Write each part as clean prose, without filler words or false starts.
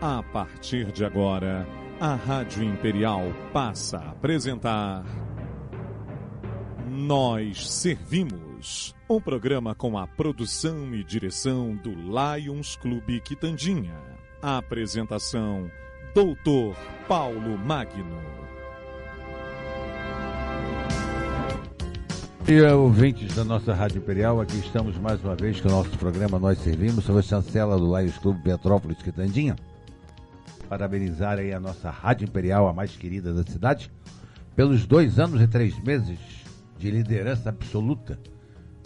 A partir de agora, a Rádio Imperial passa a apresentar Nós Servimos, um programa com a produção e direção do Lions Clube Quitandinha. A apresentação, Dr. Paulo Magno. E ouvintes da nossa Rádio Imperial, aqui estamos mais uma vez com o nosso programa Nós Servimos, sou a chancela do Lions Clube Petrópolis Quitandinha. Parabenizar aí a nossa Rádio Imperial, a mais querida da cidade, pelos 2 anos e 3 meses de liderança absoluta,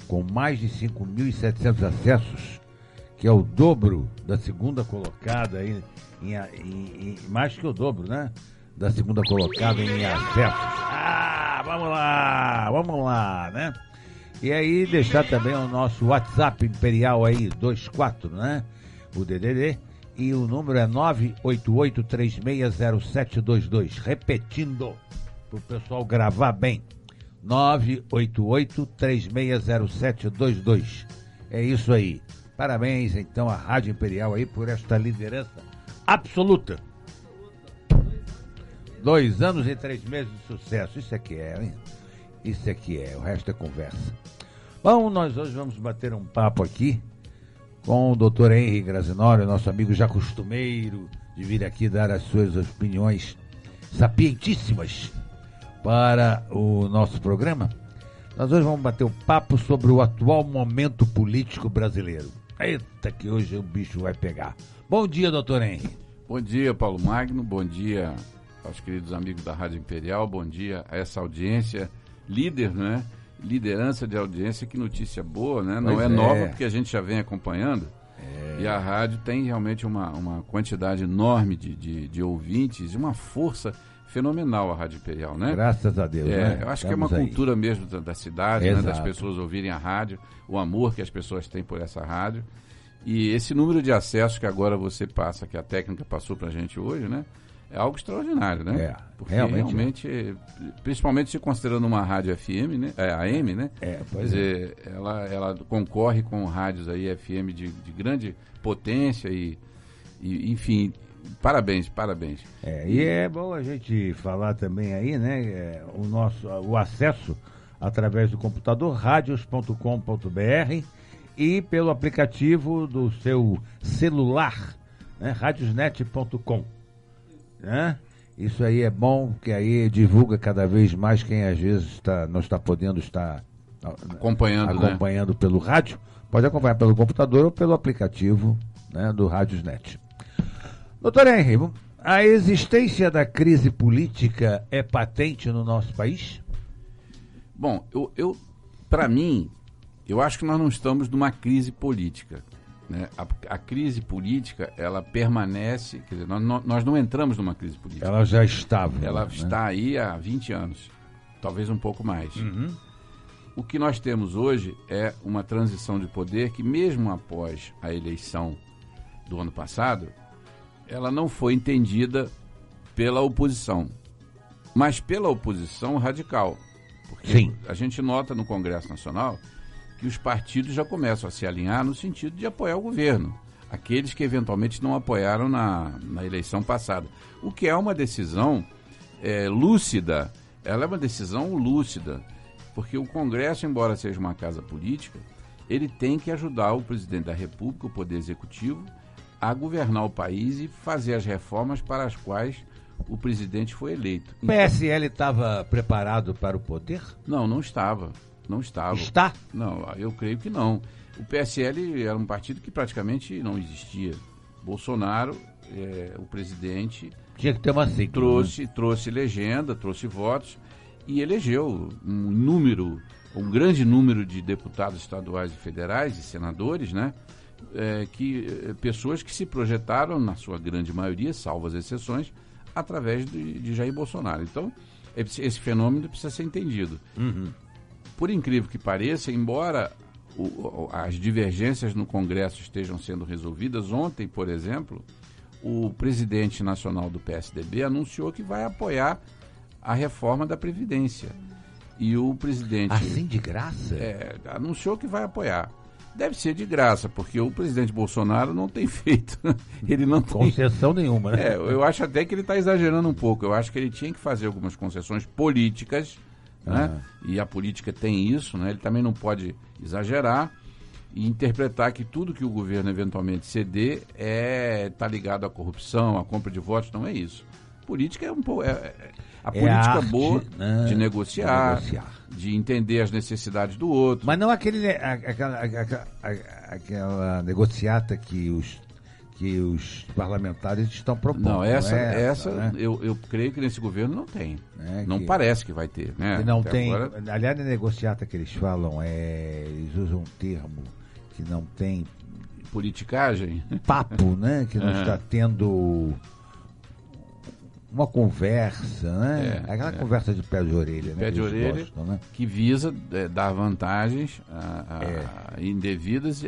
com mais de 5.700 acessos, que é o dobro da segunda colocada, mais que o dobro, né? Da segunda colocada em acessos. Vamos lá, né? E aí deixar também o nosso WhatsApp Imperial aí, 24, né? O DDD. E o número é 988-360722. Repetindo, para o pessoal gravar bem. 988-360722. É isso aí. Parabéns, então, à Rádio Imperial aí por esta liderança absoluta. 2 anos e 3 meses de sucesso. Isso aqui é, hein? Isso aqui é. O resto é conversa. Bom, nós hoje vamos bater um papo aqui com o Dr. Henry Grazinório, nosso amigo já costumeiro de vir aqui dar as suas opiniões sapientíssimas para o nosso programa. Nós hoje vamos bater um papo sobre o atual momento político brasileiro. Eita, que hoje o bicho vai pegar. Bom dia, Dr. Henry. Bom dia, Paulo Magno. Bom dia aos queridos amigos da Rádio Imperial. Bom dia a essa audiência líder, né? Liderança de audiência, que notícia boa, né? Não é nova, porque a gente já vem acompanhando. E a rádio tem realmente uma quantidade enorme de ouvintes e uma força fenomenal, a Rádio Imperial, né? Graças a Deus, né? Eu acho que é uma cultura mesmo da cidade, né? Das pessoas ouvirem a rádio, o amor que as pessoas têm por essa rádio. E esse número de acessos que agora você passa, que a técnica passou pra gente hoje, né? É algo extraordinário, né? Porque realmente, principalmente se considerando uma rádio FM, né? AM, né? Quer dizer, ela concorre com rádios aí FM de grande potência e enfim, parabéns. E é bom a gente falar também aí, né? O acesso através do computador, radios.com.br e pelo aplicativo do seu celular, né? Radiosnet.com. Né? Isso aí é bom, que aí divulga cada vez mais quem às vezes não está podendo estar acompanhando pelo rádio, pode acompanhar pelo computador ou pelo aplicativo, né, do Radiosnet. Doutor Henry, a existência da crise política é patente no nosso país? Bom, para mim, eu acho que nós não estamos numa crise política. Né? A crise política, ela permanece, quer dizer, nós não entramos numa crise política. Ela já estava. Ela está aí há 20 anos, talvez um pouco mais. Uhum. O que nós temos hoje é uma transição de poder que, mesmo após a eleição do ano passado, ela não foi entendida pela oposição, mas pela oposição radical. Porque a gente nota no Congresso Nacional que os partidos já começam a se alinhar no sentido de apoiar o governo, aqueles que eventualmente não apoiaram na eleição passada. O que é uma decisão lúcida, ela é uma decisão lúcida, porque o Congresso, embora seja uma casa política, ele tem que ajudar o presidente da República, o Poder Executivo, a governar o país e fazer as reformas para as quais o presidente foi eleito. O PSL estava preparado para o poder? Não estava. Não estava. Está? Não, eu creio que não. O PSL era um partido que praticamente não existia. Bolsonaro, o presidente... Tinha que ter uma sigla. Trouxe legenda, trouxe votos e elegeu um grande número de deputados estaduais e federais e senadores, né? Pessoas que se projetaram, na sua grande maioria, salvo as exceções, através de Jair Bolsonaro. Então, esse fenômeno precisa ser entendido. Uhum. Por incrível que pareça, embora as divergências no Congresso estejam sendo resolvidas, ontem, por exemplo, o presidente nacional do PSDB anunciou que vai apoiar a reforma da Previdência. E o presidente... Assim de graça? Anunciou que vai apoiar. Deve ser de graça, porque o presidente Bolsonaro não tem feito. Ele não tem concessão nenhuma, né? Eu acho até que ele está exagerando um pouco. Eu acho que ele tinha que fazer algumas concessões políticas, né? E a política tem isso, né? Ele também não pode exagerar e interpretar que tudo que o governo eventualmente ceder está ligado à corrupção, à compra de votos. Não é isso. Política é um pouco... A política arte, boa né? de negociar, de entender as necessidades do outro. Mas não aquela negociata que os parlamentares estão propondo. Não, essa né? eu creio que nesse governo não tem. Não parece que vai ter, né? Que não até tem. Agora... Aliás, a negociata que eles falam, eles usam um termo que não tem politicagem? Papo, né? Que não está tendo uma conversa, né? Aquela conversa de pé de orelha, né? Pé de orelha, gostam, né? Que visa dar vantagens indevidas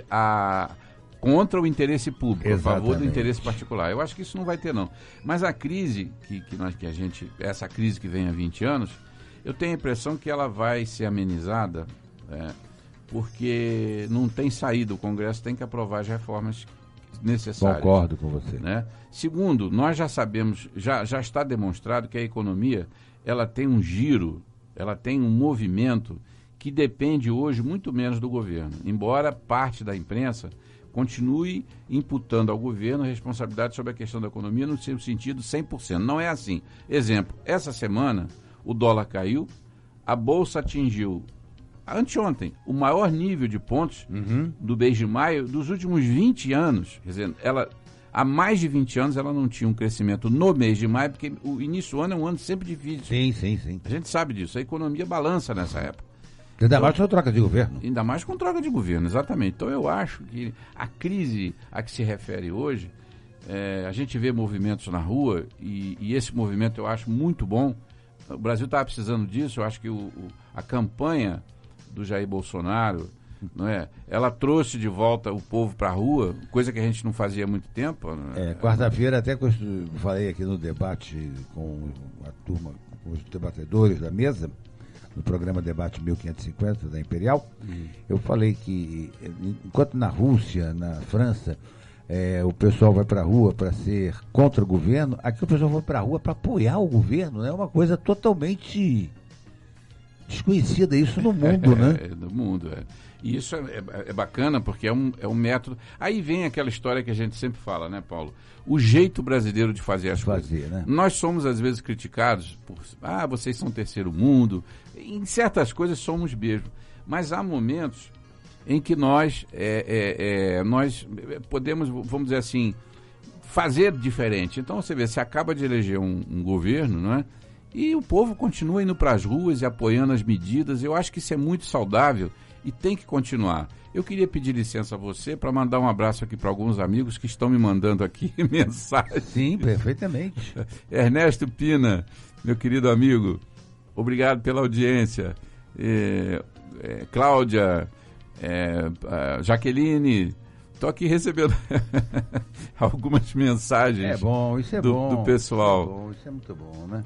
contra o interesse público, exatamente, a favor do interesse particular. Eu acho que isso não vai ter, não. Mas a crise essa crise que vem há 20 anos, eu tenho a impressão que ela vai ser amenizada, porque não tem saída. O Congresso tem que aprovar as reformas necessárias. Concordo com você. Né? Segundo, nós já sabemos, já está demonstrado que a economia ela tem um giro, ela tem um movimento que depende hoje muito menos do governo. Embora parte da imprensa continue imputando ao governo a responsabilidade sobre a questão da economia no seu sentido 100%. Não é assim. Exemplo, essa semana o dólar caiu, a Bolsa atingiu, anteontem, o maior nível de pontos do mês de maio dos últimos 20 anos. Quer dizer, há mais de 20 anos ela não tinha um crescimento no mês de maio, porque o início do ano é um ano sempre difícil. Sim. A gente sabe disso, a economia balança nessa época. Ainda mais com troca de governo. Ainda mais com troca de governo, exatamente. Então eu acho que a crise a que se refere hoje, a gente vê movimentos na rua e esse movimento eu acho muito bom. O Brasil estava precisando disso. Eu acho que a campanha do Jair Bolsonaro, não é? Ela trouxe de volta o povo para a rua, coisa que a gente não fazia há muito tempo. Quarta-feira, até que eu falei aqui no debate com a turma, com os debatedores da mesa, no programa Debate 1550 da Imperial, eu falei que enquanto na Rússia, na França, o pessoal vai para a rua para ser contra o governo, aqui o pessoal vai para a rua para apoiar o governo, né? É uma coisa totalmente desconhecida isso no mundo, né? No mundo, E isso é bacana porque é um método. Aí vem aquela história que a gente sempre fala, né, Paulo? O jeito brasileiro de fazer as coisas. Né? Nós somos, às vezes, criticados por... vocês são terceiro mundo. Em certas coisas somos mesmo. Mas há momentos em que nós podemos, vamos dizer assim, fazer diferente. Então, você vê, você acaba de eleger um governo, não é? E o povo continua indo para as ruas e apoiando as medidas. Eu acho que isso é muito saudável e tem que continuar. Eu queria pedir licença a você para mandar um abraço aqui para alguns amigos que estão me mandando aqui mensagens. Sim, perfeitamente. Ernesto Pina, meu querido amigo, obrigado pela audiência. Cláudia, Jaqueline, estou aqui recebendo algumas mensagens do pessoal. Isso é muito bom, né?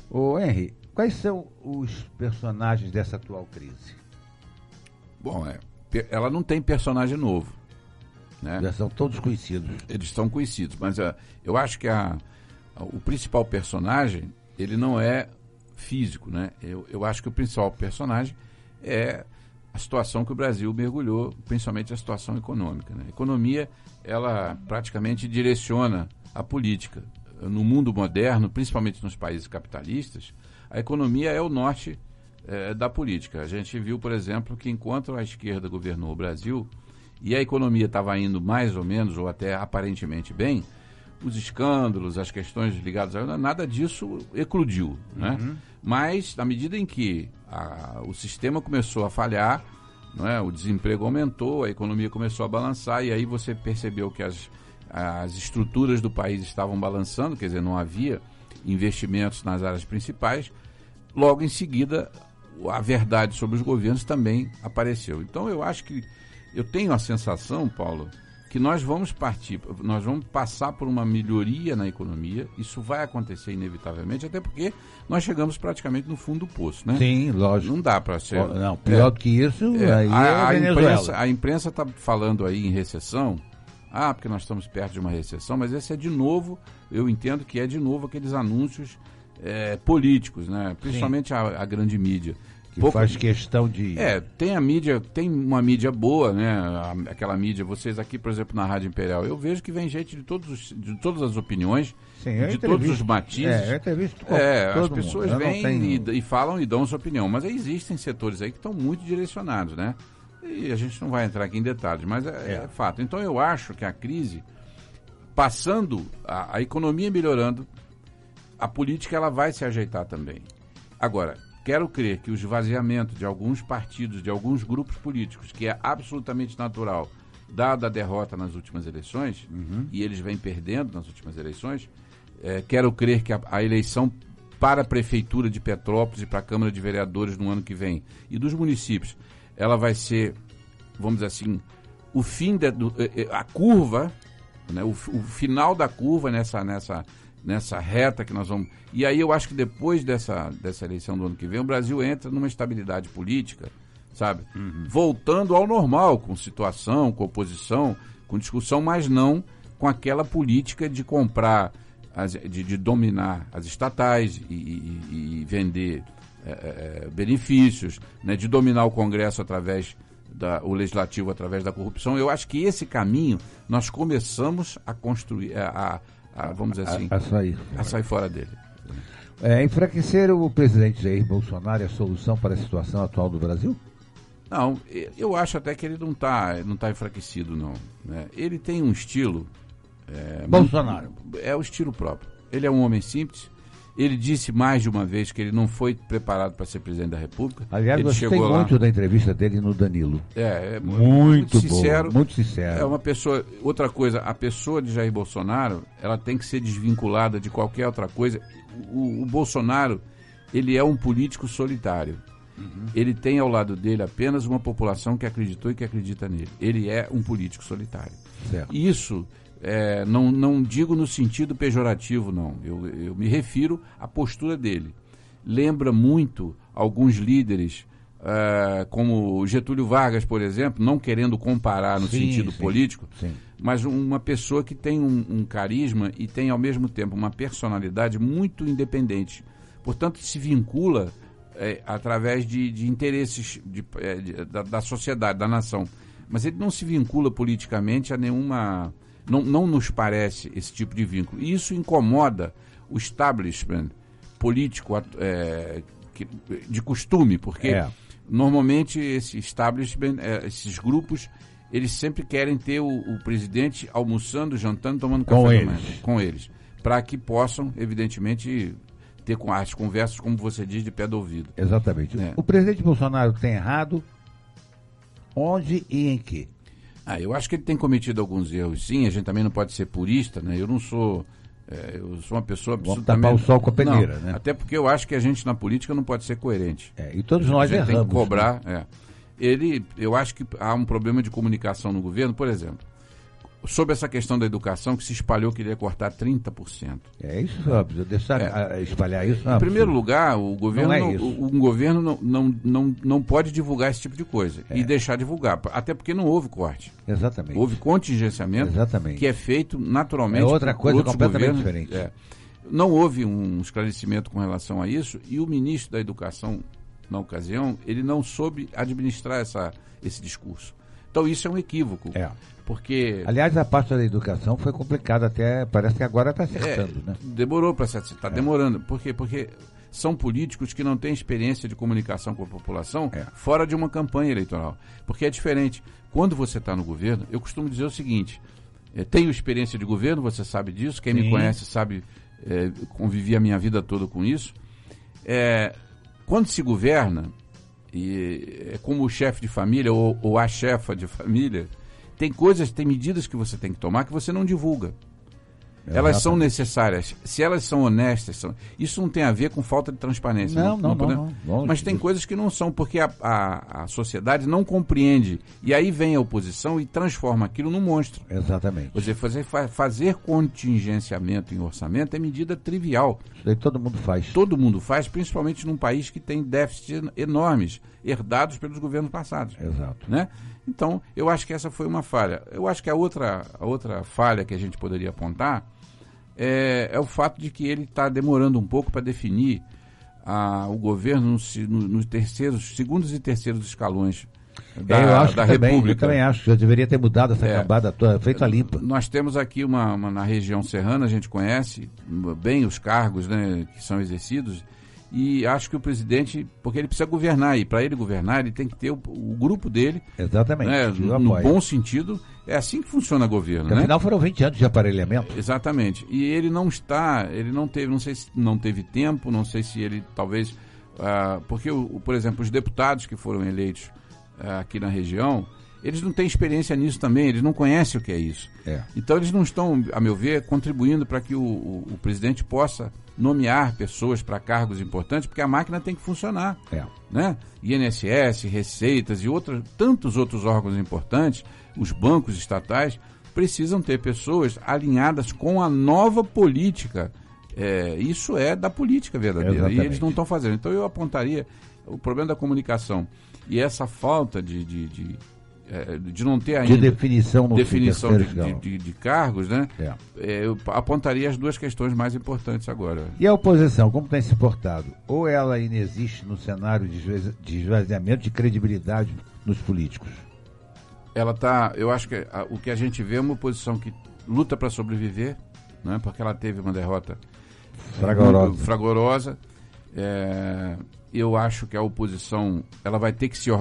Ô, Henry, quais são os personagens dessa atual crise? Bom, ela não tem personagem novo, né? Já são todos conhecidos. Eles estão conhecidos, mas eu acho que o principal personagem, ele não é físico, né? Eu acho que o principal personagem é a situação que o Brasil mergulhou, principalmente a situação econômica, né? A economia, ela praticamente direciona a política. No mundo moderno, principalmente nos países capitalistas, a economia é o norte da política. A gente viu, por exemplo, que enquanto a esquerda governou o Brasil e a economia estava indo mais ou menos, ou até aparentemente bem, os escândalos, as questões ligadas a nada disso eclodiu, né? Mas, na medida em que o sistema começou a falhar, não é? O desemprego aumentou, a economia começou a balançar, e aí você percebeu que as estruturas do país estavam balançando, quer dizer, não havia investimentos nas áreas principais. Logo em seguida, a verdade sobre os governos também apareceu. Então, eu acho que, eu tenho a sensação, Paulo, que nós vamos passar por uma melhoria na economia. Isso vai acontecer inevitavelmente, até porque nós chegamos praticamente no fundo do poço, né? Sim, lógico. Não dá para ser... Não, pior do que isso, aí a Venezuela. A imprensa está falando aí em recessão, porque nós estamos perto de uma recessão, mas esse é de novo, eu entendo que é de novo aqueles anúncios políticos, né? Principalmente a grande mídia. Que faz questão de... tem uma mídia boa, né? Aquela mídia, vocês aqui, por exemplo, na Rádio Imperial, eu vejo que vem gente de todas as opiniões, de todos os matizes. Eu entrevisto as pessoas vêm e falam e dão sua opinião, mas aí existem setores aí que estão muito direcionados, né? E a gente não vai entrar aqui em detalhes, mas é fato. Então eu acho que a crise, passando, a economia melhorando, a política ela vai se ajeitar também. Agora, quero crer que o esvaziamento de alguns partidos, de alguns grupos políticos, que é absolutamente natural, dada a derrota nas últimas eleições, e eles vêm perdendo nas últimas eleições, quero crer que a eleição para a Prefeitura de Petrópolis e para a Câmara de Vereadores no ano que vem, e dos municípios, ela vai ser, vamos dizer assim, o fim a curva, né, o final da curva nessa reta que nós vamos... E aí eu acho que depois dessa eleição do ano que vem, o Brasil entra numa estabilidade política, sabe? Voltando ao normal, com situação, com oposição, com discussão, mas não com aquela política de comprar, de dominar as estatais e vender benefícios, né? De dominar o Congresso através o Legislativo através da corrupção. Eu acho que esse caminho nós começamos a construir, vamos dizer assim, a sair fora dele. Enfraquecer o presidente Jair Bolsonaro é a solução para a situação atual do Brasil? Não, eu acho até que ele não tá enfraquecido, não. Né? Ele tem um estilo... Bolsonaro. É o estilo próprio. Ele é um homem simples. Ele disse mais de uma vez que ele não foi preparado para ser presidente da República. Aliás, ele gostei muito da entrevista dele no Danilo. Muito sincero. Muito sincero. É uma pessoa... Outra coisa, a pessoa de Jair Bolsonaro, ela tem que ser desvinculada de qualquer outra coisa. O Bolsonaro, ele é um político solitário. Ele tem ao lado dele apenas uma população que acreditou e que acredita nele. Ele é um político solitário. Certo. Isso... não digo no sentido pejorativo, não. Eu me refiro à postura dele. Lembra muito alguns líderes, como Getúlio Vargas, por exemplo, não querendo comparar no sentido político, mas uma pessoa que tem um carisma e tem, ao mesmo tempo, uma personalidade muito independente. Portanto, se vincula através de interesses da sociedade, da nação. Mas ele não se vincula politicamente a nenhuma... Não nos parece esse tipo de vínculo. E isso incomoda o establishment político de costume, porque normalmente esse establishment, esses grupos, eles sempre querem ter o presidente almoçando, jantando, tomando café com eles, para que possam, evidentemente, ter as conversas, como você diz, de pé do ouvido. Exatamente. O presidente Bolsonaro tem errado onde e em que? Eu acho que ele tem cometido alguns erros, sim. A gente também não pode ser purista, né? Eu não sou... eu sou uma pessoa absolutamente... Vamos tapar o sol com a peneira, né? Até porque eu acho que a gente na política não pode ser coerente. E todos nós erramos. Tem que cobrar, né? Eu acho que há um problema de comunicação no governo, por exemplo, sobre essa questão da educação, que se espalhou que ele ia cortar 30%. Isso, óbvio. Deixar espalhar isso. Em primeiro lugar, o governo não pode divulgar esse tipo de coisa e deixar divulgar, até porque não houve corte. Exatamente. Houve contingenciamento que é feito naturalmente. É outra coisa completamente diferente. Não houve um esclarecimento com relação a isso, e o ministro da Educação, na ocasião, ele não soube administrar esse discurso. Então isso é um equívoco. Porque... Aliás, a parte da educação foi complicada até, parece que agora está acertando, né? Demorou para acertar, está demorando. Por quê? Porque são políticos que não têm experiência de comunicação com a população fora de uma campanha eleitoral. Porque é diferente. Quando você está no governo, eu costumo dizer o seguinte, tenho experiência de governo, você sabe disso, quem me conhece sabe, convivi a minha vida toda com isso. Quando se governa, e como o chefe de família ou a chefa de família, tem medidas que você tem que tomar que você não divulga. Elas são necessárias. Se elas são honestas, isso não tem a ver com falta de transparência. Não. Mas tem coisas que não são, porque a sociedade não compreende. E aí vem a oposição e transforma aquilo num monstro. Exatamente. Você fazer contingenciamento em orçamento é medida trivial. Isso aí todo mundo faz. Todo mundo faz, principalmente num país que tem déficits enormes, herdados pelos governos passados. Exato. Né? Então, eu acho que essa foi uma falha. Eu acho que a outra falha que a gente poderia apontar é o fato de que ele está demorando um pouco para definir o governo nos segundos e terceiros escalões da República. Eu também acho que já deveria ter mudado essa cambada toda, feito a limpa. Nós temos aqui na região serrana, a gente conhece bem os cargos, né, que são exercidos, e acho que o presidente, porque ele precisa governar, e para ele governar, ele tem que ter o grupo dele. Exatamente. Né, no bom sentido, é assim que funciona o governo. Porque, afinal, foram 20 anos de aparelhamento. Exatamente. E ele não teve, não sei se não teve tempo, não sei se ele talvez. Porque, por exemplo, os deputados que foram eleitos aqui na região, eles não têm experiência nisso também, eles não conhecem o que é isso. Então, eles não estão, a meu ver, contribuindo para que o presidente possa nomear pessoas para cargos importantes, porque a máquina tem que funcionar. Né? INSS, Receitas e tantos outros órgãos importantes, os bancos estatais, precisam ter pessoas alinhadas com a nova política. Isso é da política verdadeira. Exatamente. E eles não estão fazendo. Então eu apontaria o problema da comunicação e essa falta de não ter ainda definição de cargos, né? Eu apontaria as duas questões mais importantes agora. E a oposição, como tem se portado? Ou ela inexiste no cenário de esvaziamento de credibilidade nos políticos? Eu acho que o que a gente vê é uma oposição que luta para sobreviver, né? Porque ela teve uma derrota fragorosa. Eu acho que a oposição ela vai ter que se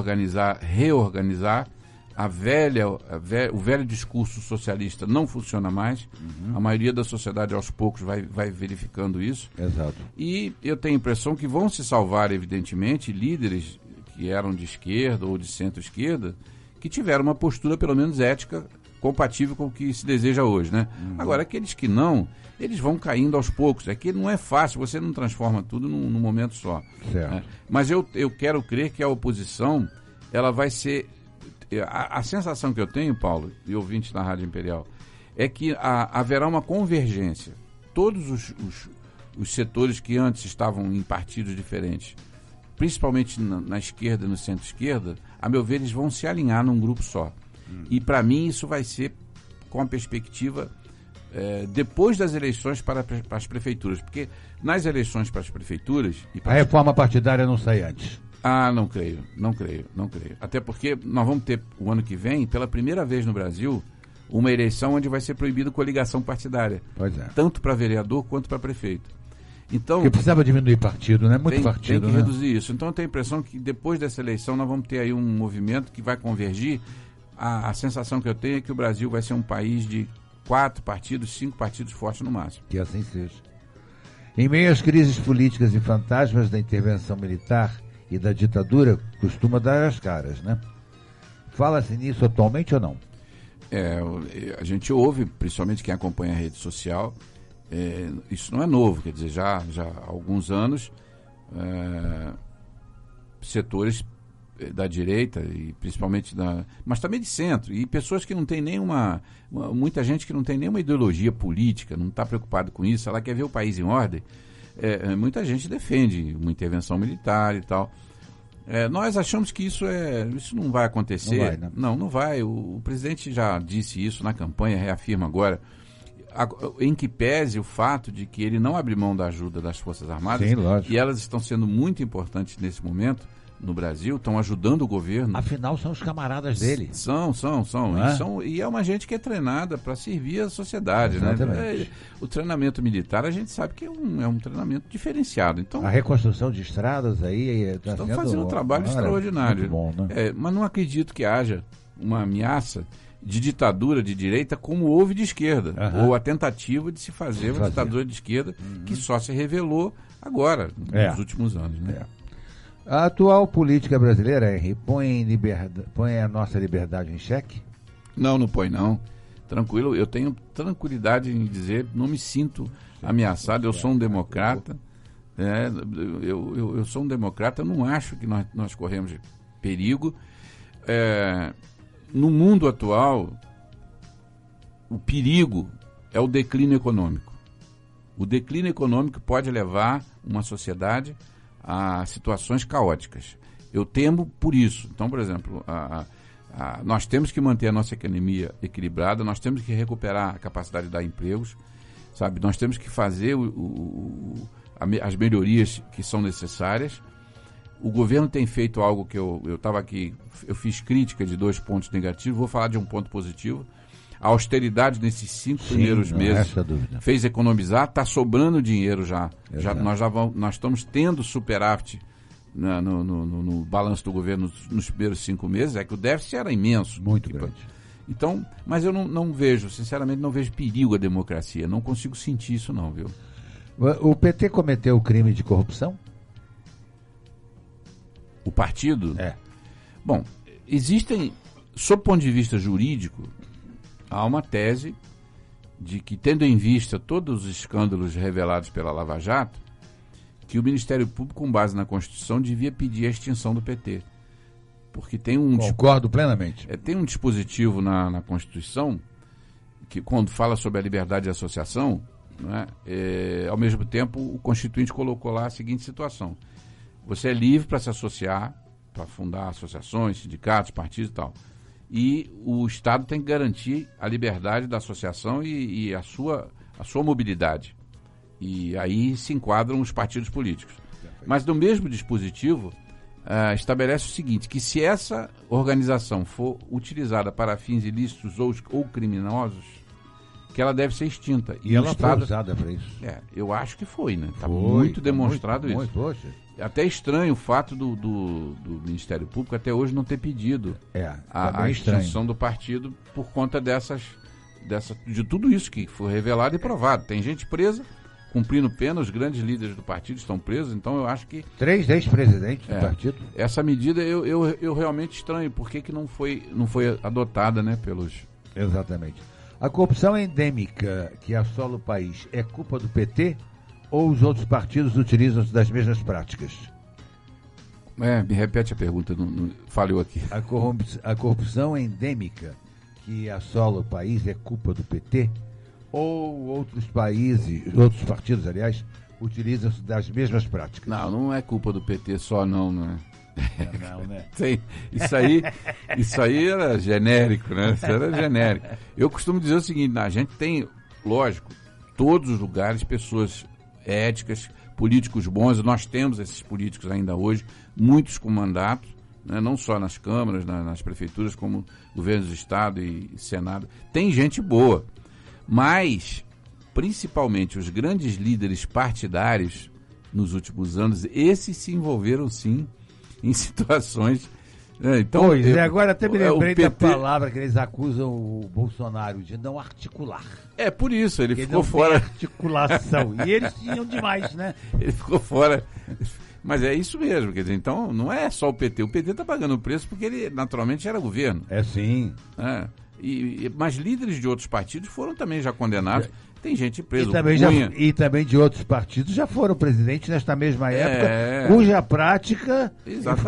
reorganizar. O velho discurso socialista não funciona mais. A maioria da sociedade aos poucos vai verificando isso. Exato. E eu tenho a impressão que vão se salvar, evidentemente, líderes que eram de esquerda ou de centro-esquerda, que tiveram uma postura pelo menos ética compatível com o que se deseja hoje, né? Agora, aqueles que não, eles vão caindo aos poucos. É que não é fácil, você não transforma tudo num momento só. Né? Mas eu quero crer que a oposição ela vai ser... A sensação que eu tenho, Paulo, e ouvintes da Rádio Imperial, é que haverá uma convergência. Todos os setores que antes estavam em partidos diferentes, principalmente na esquerda e no centro-esquerda, a meu ver, eles vão se alinhar num grupo só. E, para mim, isso vai ser com a perspectiva depois das eleições para as prefeituras. Porque nas eleições para as prefeituras... A reforma partidária não sai antes. Não creio. Até porque nós vamos ter, o ano que vem, pela primeira vez no Brasil, uma eleição onde vai ser proibida coligação partidária. Pois é. Tanto para vereador quanto para prefeito. Então, porque precisava diminuir partido, né? Partido. Tem que reduzir isso. Então eu tenho a impressão que depois dessa eleição nós vamos ter aí um movimento que vai convergir. A sensação que eu tenho é que o Brasil vai ser um país de 4 partidos, 5 partidos fortes no máximo. Que assim seja. Em meio às crises políticas e fantasmas da intervenção militar e da ditadura, costuma dar as caras, né? Fala-se nisso atualmente ou não? A gente ouve, principalmente quem acompanha a rede social, isso não é novo, quer dizer, já há alguns anos, setores da direita, e principalmente mas também de centro, e pessoas que não têm muita gente que não tem nenhuma ideologia política, não está preocupado com isso, ela quer ver o país em ordem. Muita gente defende uma intervenção militar e tal. Nós achamos que isso não vai acontecer. Não vai, né? Não vai. O presidente já disse isso na campanha, reafirma agora, em que pese o fato de que ele não abre mão da ajuda das Forças Armadas. Sim, lógico. E elas estão sendo muito importantes nesse momento no Brasil, estão ajudando o governo. Afinal, são os camaradas dele. São. E é uma gente que é treinada para servir a sociedade. Exatamente. Né? O treinamento militar, a gente sabe que é um treinamento diferenciado. Então, a reconstrução de estradas aí... Estão fazendo um trabalho extraordinário. Muito bom, né? Mas não acredito que haja uma ameaça de ditadura de direita como houve de esquerda, ou a tentativa de se fazer uma ditadura de esquerda que só se revelou agora, nos últimos anos. Né? A atual política brasileira, Henry, põe a nossa liberdade em xeque? Não põe não. tranquilo. Eu tenho tranquilidade em dizer, não me sinto ameaçado. Eu sou um democrata. Eu sou um democrata. Eu não acho que nós corremos perigo. No mundo atual, o perigo é o declínio econômico. O declínio econômico pode levar uma sociedade a situações caóticas. Eu temo por isso. Então, por exemplo, nós temos que manter a nossa economia equilibrada, nós temos que recuperar a capacidade de dar empregos, sabe? Nós temos que fazer as melhorias que são necessárias. O governo tem feito algo que eu estava aqui, eu fiz crítica de 2 pontos negativos, vou falar de um ponto positivo. A austeridade nesses 5 primeiros meses fez economizar, está sobrando dinheiro já. Nós estamos tendo superávit no balanço do governo nos primeiros 5 meses, é que o déficit era imenso. Muito grande. Então, mas eu não vejo, sinceramente, não vejo perigo à democracia. Não consigo sentir isso não, viu? O PT cometeu crime de corrupção? O partido? É. Bom, existem, sob o ponto de vista jurídico, há uma tese de que, tendo em vista todos os escândalos revelados pela Lava Jato, que o Ministério Público, com base na Constituição, devia pedir a extinção do PT. Porque tem Concordo plenamente. Tem um dispositivo na Constituição que, quando fala sobre a liberdade de associação, né, ao mesmo tempo, o Constituinte colocou lá a seguinte situação: você é livre para se associar, para fundar associações, sindicatos, partidos e tal. E o Estado tem que garantir a liberdade da associação e a sua mobilidade. E aí se enquadram os partidos políticos. Mas no mesmo dispositivo, estabelece o seguinte, que se essa organização for utilizada para fins ilícitos ou criminosos, que ela deve ser extinta. E ela foi usada para isso? Eu acho que foi, né? Está muito demonstrado isso. Poxa. Até estranho o fato do Ministério Público até hoje não ter pedido a extinção do partido por conta de tudo isso que foi revelado e provado. Tem gente presa, cumprindo pena, os grandes líderes do partido estão presos, então eu acho que... 3 ex-presidentes do partido. Essa medida eu realmente estranho, por que não foi adotada, né, pelos... Exatamente. A corrupção endêmica que assola o país é culpa do PT ou os outros partidos utilizam-se das mesmas práticas? Me repete a pergunta, falhou aqui. A corrupção endêmica que assola o país é culpa do PT ou outros partidos, aliás, utilizam-se das mesmas práticas? Não é culpa do PT só, não é? Não, né? Isso aí era genérico, né? Isso era genérico. Eu costumo dizer o seguinte, a gente tem, lógico, todos os lugares, pessoas éticas, políticos bons, nós temos esses políticos ainda hoje, muitos com mandato, né? Não só nas câmaras, nas prefeituras, como governos do Estado e Senado. Tem gente boa, mas, principalmente, os grandes líderes partidários, nos últimos anos, esses se envolveram, sim, em situações... Então, agora até me lembrei da palavra que eles acusam o Bolsonaro de não articular. Por isso, ele ficou não fora. Tem articulação. E eles tinham demais, né? Ele ficou fora. Mas é isso mesmo, quer dizer, então não é só o PT. O PT está pagando o preço porque ele naturalmente era governo. Sim. Mas líderes de outros partidos foram também já condenados. Tem gente presa. E também de outros partidos já foram presidentes nesta mesma época, cuja prática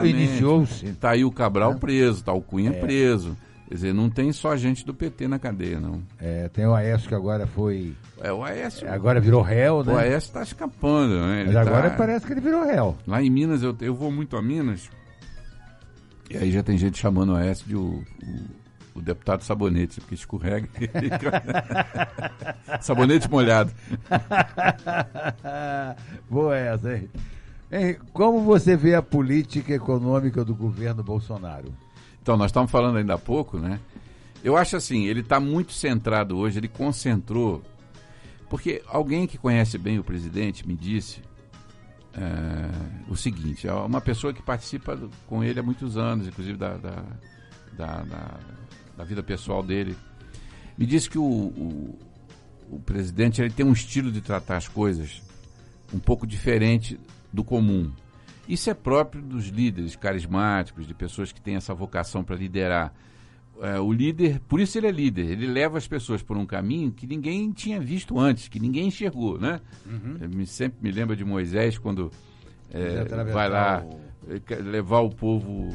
iniciou-se. Está aí o Cabral preso, está o Cunha preso. Quer dizer, não tem só gente do PT na cadeia, não. Tem o Aécio que agora foi... O Aécio... Agora virou réu, né? O Aécio está escapando, né? Mas agora parece que ele virou réu. Lá em Minas, eu vou muito a Minas, e aí já tem gente chamando o Aécio de o deputado Sabonete, porque escorrega. Sabonete molhado. Boa essa, hein? Como você vê a política econômica do governo Bolsonaro? Então, nós estávamos falando ainda há pouco, né? Eu acho assim, ele está muito centrado hoje, ele concentrou... Porque alguém que conhece bem o presidente me disse o seguinte, é uma pessoa que participa com ele há muitos anos, inclusive da vida pessoal dele, me disse que o presidente ele tem um estilo de tratar as coisas um pouco diferente do comum. Isso é próprio dos líderes carismáticos, de pessoas que têm essa vocação para liderar. o líder, por isso ele é líder, ele leva as pessoas por um caminho que ninguém tinha visto antes, que ninguém enxergou, né? Sempre me lembro de Moisés quando vai lá levar o povo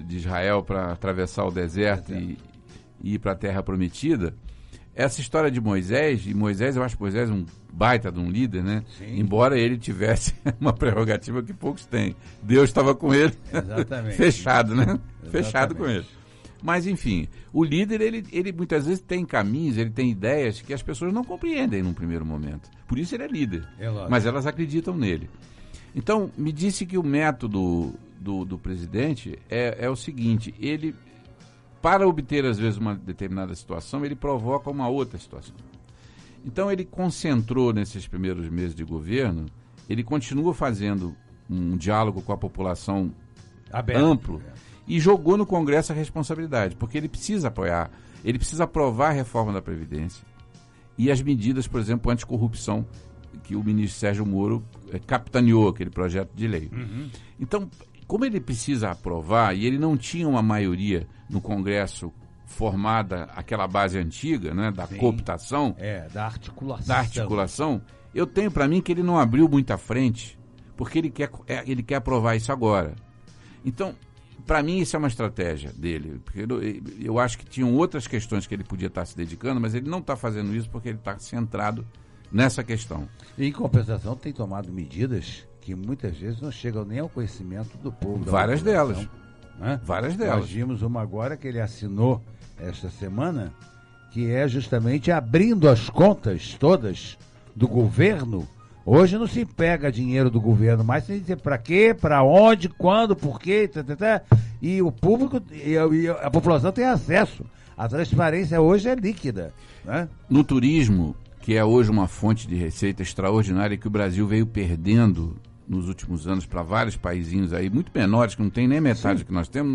de Israel para atravessar o deserto e ir para a Terra Prometida. Essa história de Moisés, eu acho Moisés um baita de um líder, né? Sim. Embora ele tivesse uma prerrogativa que poucos têm. Deus estava com ele. Exatamente. Fechado, né? Exatamente. Fechado com ele. Mas, enfim, o líder, ele muitas vezes tem caminhos, ele tem ideias que as pessoas não compreendem num primeiro momento. Por isso ele é líder. Mas elas acreditam nele. Então, me disse que o método do presidente é o seguinte, ele, para obter, às vezes, uma determinada situação, ele provoca uma outra situação. Então, ele concentrou nesses primeiros meses de governo, ele continua fazendo um diálogo com a população amplo e jogou no Congresso a responsabilidade, porque ele precisa apoiar, ele precisa aprovar a reforma da Previdência e as medidas, por exemplo, anticorrupção, que o ministro Sérgio Moro capitaneou aquele projeto de lei. Então, como ele precisa aprovar, e ele não tinha uma maioria no Congresso formada, aquela base antiga, né, da cooptação, da articulação, eu tenho para mim que ele não abriu muita frente, porque ele quer aprovar isso agora. Então, para mim, isso é uma estratégia dele, porque eu acho que tinham outras questões que ele podia estar se dedicando, mas ele não está fazendo isso porque ele está centrado nessa questão. Em compensação, tem tomado medidas que muitas vezes não chegam nem ao conhecimento do povo. Várias delas. Né? Várias delas. Nós vimos uma agora que ele assinou esta semana, que é justamente abrindo as contas todas do governo. Hoje não se pega dinheiro do governo, mas tem que dizer para quê, para onde, quando, por quê, e o público e a população tem acesso. A transparência hoje é líquida. Né? No turismo, que é hoje uma fonte de receita extraordinária que o Brasil veio perdendo nos últimos anos para vários paizinhos aí, muito menores, que não tem nem metade do que nós temos,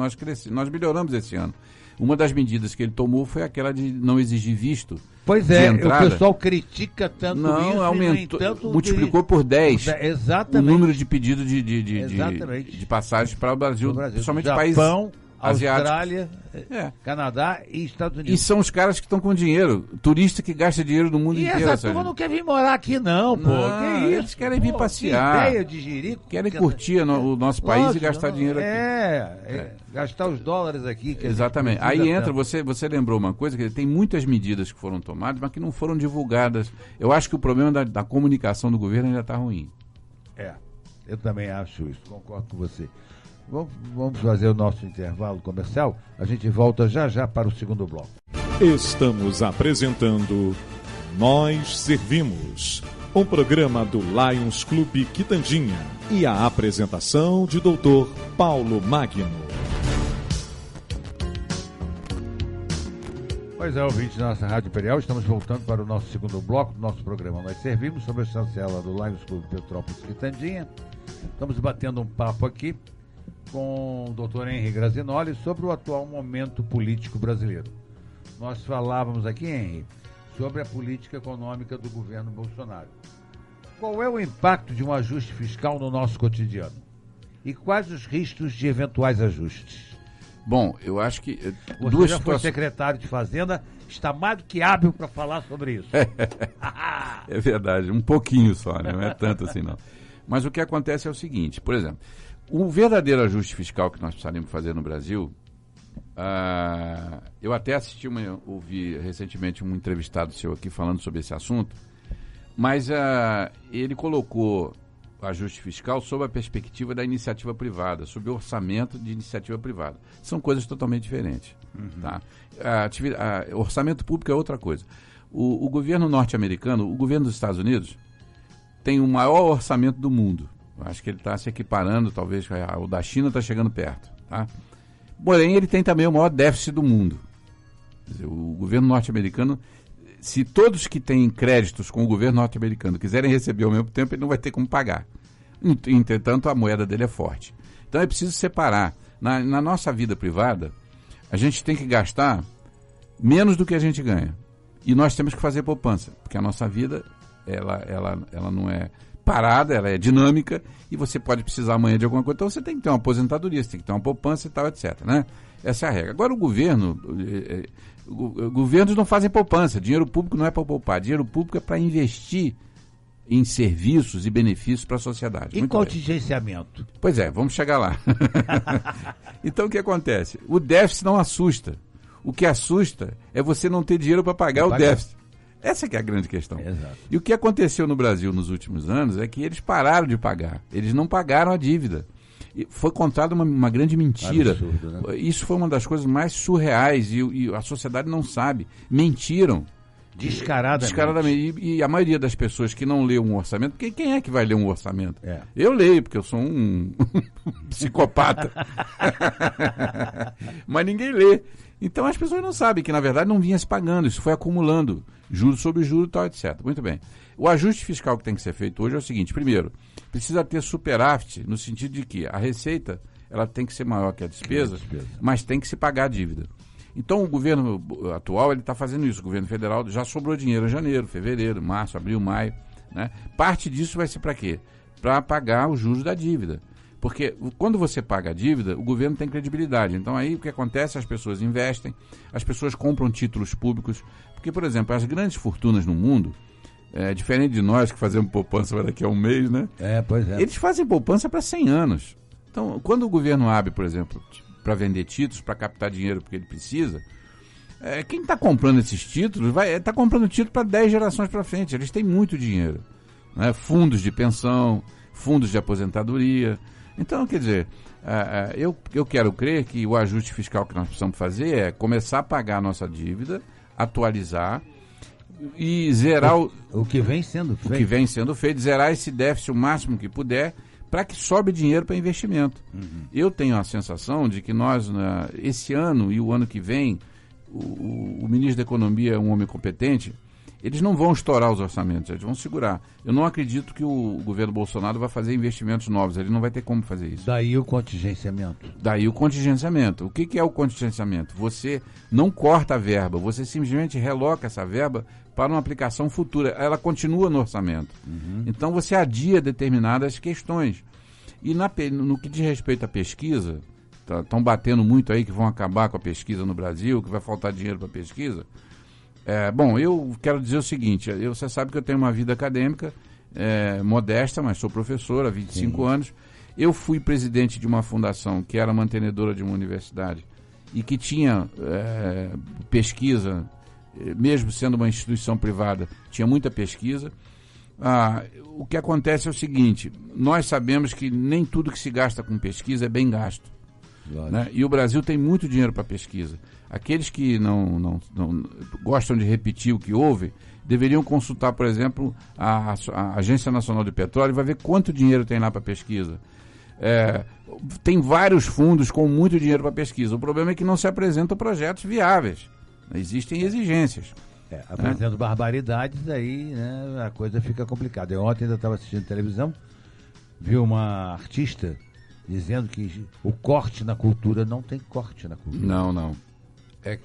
nós melhoramos esse ano. Uma das medidas que ele tomou foi aquela de não exigir visto. Pois é, o pessoal critica tanto isso. Não, aumentou, multiplicou por 10 exatamente. O número de pedidos de passagens para o Brasil, principalmente países asiáticos. Austrália, Canadá e Estados Unidos. E são os caras que estão com dinheiro, turista que gasta dinheiro no mundo inteiro. E essa turma não quer vir morar aqui não, pô. Que isso? Eles querem vir passear. Que ideia de jirico. Querem curtir o nosso país e gastar dinheiro aqui. Gastar os dólares aqui. Exatamente. Aí entra, você lembrou uma coisa, que tem muitas medidas que foram tomadas, mas que não foram divulgadas. Eu acho que o problema da comunicação do governo ainda está ruim. Eu também acho isso, concordo com você. Vamos fazer o nosso intervalo comercial. A gente volta já para o segundo bloco. Estamos apresentando Nós Servimos, um programa do Lions Clube Quitandinha e a apresentação de Dr. Paulo Magno. Pois é, ouvintes da nossa Rádio Imperial, estamos voltando para o nosso segundo bloco do nosso programa Nós Servimos, sobre a chancela do Lions Clube Petrópolis Quitandinha. Estamos batendo um papo aqui com o Dr. Henri Grazinoli sobre o atual momento político brasileiro. Nós falávamos aqui, Henri, sobre a política econômica do governo Bolsonaro. Qual é o impacto de um ajuste fiscal no nosso cotidiano? E quais os riscos de eventuais ajustes? Bom, eu acho que... Você já foi secretário de Fazenda, está mais do que hábil para falar sobre isso. É verdade, um pouquinho só, né? Não é tanto assim não. Mas o que acontece é o seguinte, por exemplo, o verdadeiro ajuste fiscal que nós precisaríamos fazer no Brasil, eu até ouvi recentemente um entrevistado seu aqui falando sobre esse assunto, mas ele colocou o ajuste fiscal sob a perspectiva da iniciativa privada, sob o orçamento de iniciativa privada. São coisas totalmente diferentes. Tá? Orçamento público é outra coisa. O governo norte-americano, o governo dos Estados Unidos, tem o maior orçamento do mundo. Eu acho que ele está se equiparando, talvez, o da China está chegando perto. Tá? Porém, ele tem também o maior déficit do mundo. Quer dizer, o governo norte-americano, se todos que têm créditos com o governo norte-americano quiserem receber ao mesmo tempo, ele não vai ter como pagar. Entretanto, a moeda dele é forte. Então, é preciso separar. Na nossa vida privada, a gente tem que gastar menos do que a gente ganha. E nós temos que fazer poupança, porque a nossa vida, ela não é parada, ela é dinâmica e você pode precisar amanhã de alguma coisa, então você tem que ter uma aposentadoria, você tem que ter uma poupança e tal, etc, né? Essa é a regra. Agora, governos não fazem poupança. Dinheiro público não é para poupar. Dinheiro público é para investir em serviços e benefícios para a sociedade. E contingenciamento? Pois é, vamos chegar lá. Então, o que acontece? O déficit não assusta. O que assusta é você não ter dinheiro para pagar o déficit. Essa que é a grande questão. Exato. E o que aconteceu no Brasil nos últimos anos é que eles pararam de pagar. Eles não pagaram a dívida. E foi contada uma grande mentira. Absurdo, né? Isso foi uma das coisas mais surreais e a sociedade não sabe. Mentiram. Descaradamente. E a maioria das pessoas que não lê um orçamento, porque quem é que vai ler um orçamento? É. Eu leio, porque eu sou um psicopata. Mas ninguém lê. Então as pessoas não sabem que, na verdade, não vinha se pagando. Isso foi acumulando. Juros sobre juros e tal, etc. Muito bem. O ajuste fiscal que tem que ser feito hoje é o seguinte. Primeiro, precisa ter superávit no sentido de que a receita ela tem que ser maior que a despesa, mas tem que se pagar a dívida. Então, o governo atual ele está fazendo isso. O governo federal já sobrou dinheiro em janeiro, fevereiro, março, abril, maio. Né? Parte disso vai ser para quê? Para pagar os juros da dívida. Porque quando você paga a dívida, o governo tem credibilidade. Então, aí o que acontece? As pessoas investem, as pessoas compram títulos públicos. Porque, por exemplo, as grandes fortunas no mundo, diferente de nós que fazemos poupança para daqui a um mês, né? Pois é. Eles fazem poupança para 100 anos. Então, quando o governo abre, por exemplo, para vender títulos, para captar dinheiro porque ele precisa, quem está comprando esses títulos está comprando título para 10 gerações para frente. Eles têm muito dinheiro. Né? Fundos de pensão, fundos de aposentadoria. Então, quer dizer, eu quero crer que o ajuste fiscal que nós precisamos fazer é começar a pagar a nossa dívida, atualizar e zerar o que vem sendo feito. O que vem sendo feito, zerar esse déficit o máximo que puder, para que sobe dinheiro para investimento. Eu tenho a sensação de que nós, esse ano e o ano que vem, o ministro da Economia é um homem competente, eles não vão estourar os orçamentos, eles vão segurar. Eu não acredito que o governo Bolsonaro vai fazer investimentos novos, ele não vai ter como fazer isso. Daí o contingenciamento. O que é o contingenciamento? Você não corta a verba, você simplesmente reloca essa verba para uma aplicação futura. Ela continua no orçamento. Então você adia determinadas questões. E no que diz respeito à pesquisa, estão batendo muito aí que vão acabar com a pesquisa no Brasil, que vai faltar dinheiro para pesquisa. Bom, eu quero dizer o seguinte, você sabe que eu tenho uma vida acadêmica modesta, mas sou professor há 25 anos. Eu fui presidente de uma fundação que era mantenedora de uma universidade e que tinha pesquisa, mesmo sendo uma instituição privada, tinha muita pesquisa. O que acontece é o seguinte, nós sabemos que nem tudo que se gasta com pesquisa é bem gasto. Né? E o Brasil tem muito dinheiro para pesquisa. Aqueles que não gostam de repetir o que houve, deveriam consultar, por exemplo, a Agência Nacional de Petróleo e vai ver quanto dinheiro tem lá para pesquisa. Tem vários fundos com muito dinheiro para pesquisa. O problema é que não se apresentam projetos viáveis. Existem exigências. Apresentando barbaridades, aí, né, a coisa fica complicada. Eu ontem ainda estava assistindo televisão, vi uma artista dizendo que o corte na cultura não tem corte na cultura. Não.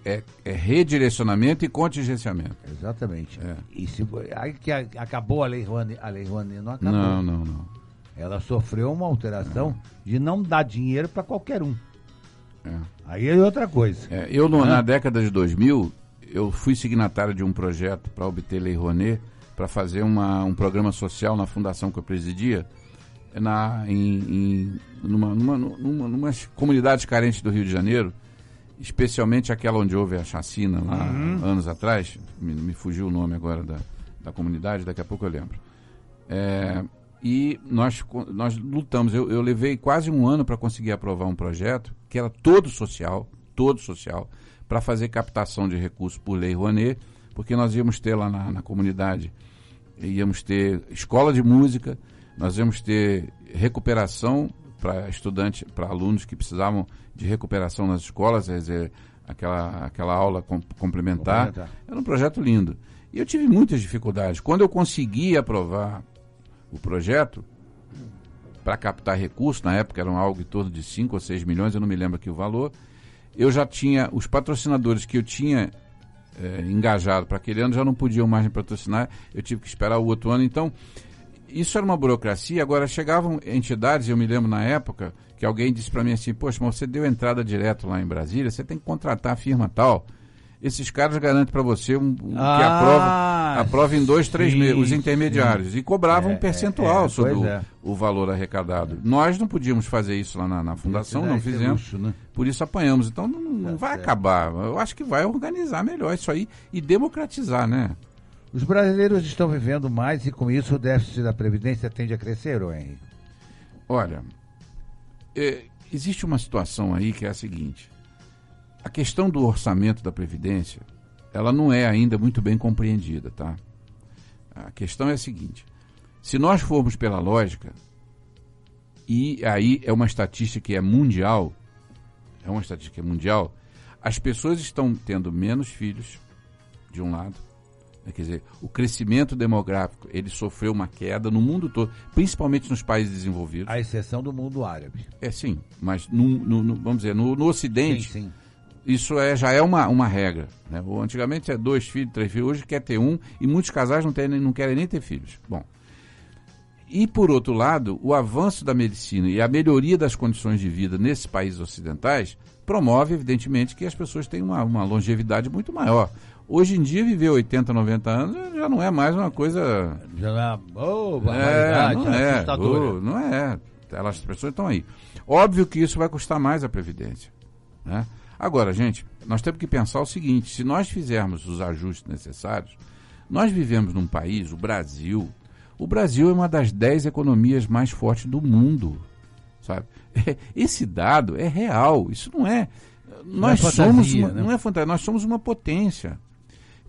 É redirecionamento e contingenciamento. Exatamente. E aí que acabou a Lei Rouanet não acabou. Não. Ela sofreu uma alteração de não dar dinheiro para qualquer um. Aí é outra coisa. Na década de 2000, eu fui signatário de um projeto para obter Lei Rouanet, para fazer um programa social na fundação que eu presidia, numa comunidades carentes do Rio de Janeiro, especialmente aquela onde houve a chacina lá anos atrás, me fugiu o nome agora da comunidade, daqui a pouco eu lembro. E nós lutamos, eu levei quase um ano para conseguir aprovar um projeto que era todo social, para fazer captação de recursos por Lei Rouanet, porque nós íamos ter lá na comunidade, íamos ter escola de música, nós íamos ter recuperação para estudantes, para alunos que precisavam de recuperação nas escolas, quer dizer, aquela aula complementar. Era um projeto lindo. E eu tive muitas dificuldades. Quando eu consegui aprovar o projeto, para captar recursos, na época eram algo em torno de 5 ou 6 milhões, eu não me lembro aqui o valor, eu já tinha, os patrocinadores que eu tinha engajado para aquele ano já não podiam mais me patrocinar, eu tive que esperar o outro ano. Então, isso era uma burocracia. Agora, chegavam entidades, eu me lembro na época, que alguém disse para mim assim, poxa, mas você deu entrada direto lá em Brasília, você tem que contratar a firma tal. Esses caras garantem para você que aprova em 2, 3 meses, os intermediários. E cobravam um percentual sobre o valor arrecadado. Nós não podíamos fazer isso lá na fundação, não fizemos. Luxo, né? Por isso apanhamos. Então não vai acabar. Eu acho que vai organizar melhor isso aí e democratizar, né? Os brasileiros estão vivendo mais e com isso o déficit da Previdência tende a crescer, Henrique? Olha, existe uma situação aí que é a seguinte. A questão do orçamento da Previdência, ela não é ainda muito bem compreendida, tá? A questão é a seguinte, se nós formos pela lógica, e aí é uma estatística que é mundial, as pessoas estão tendo menos filhos, de um lado, quer dizer, o crescimento demográfico, ele sofreu uma queda no mundo todo, principalmente nos países desenvolvidos. À exceção do mundo árabe. Sim, mas vamos dizer, no Ocidente... Sim. Isso já é uma regra, né? Antigamente é 2 filhos, 3 filhos, hoje quer ter um e muitos casais não querem nem ter filhos. Bom, e por outro lado, o avanço da medicina e a melhoria das condições de vida nesses países ocidentais promove, evidentemente, que as pessoas tenham uma longevidade muito maior. Hoje em dia, viver 80, 90 anos já não é mais uma coisa... Já não é assustadora. Não é. As pessoas estão aí. Óbvio que isso vai custar mais a Previdência, né? Agora, gente, nós temos que pensar o seguinte, se nós fizermos os ajustes necessários, nós vivemos num país, o Brasil é uma das 10 economias mais fortes do mundo, sabe? Esse dado é real, isso não é... Nós somos uma potência.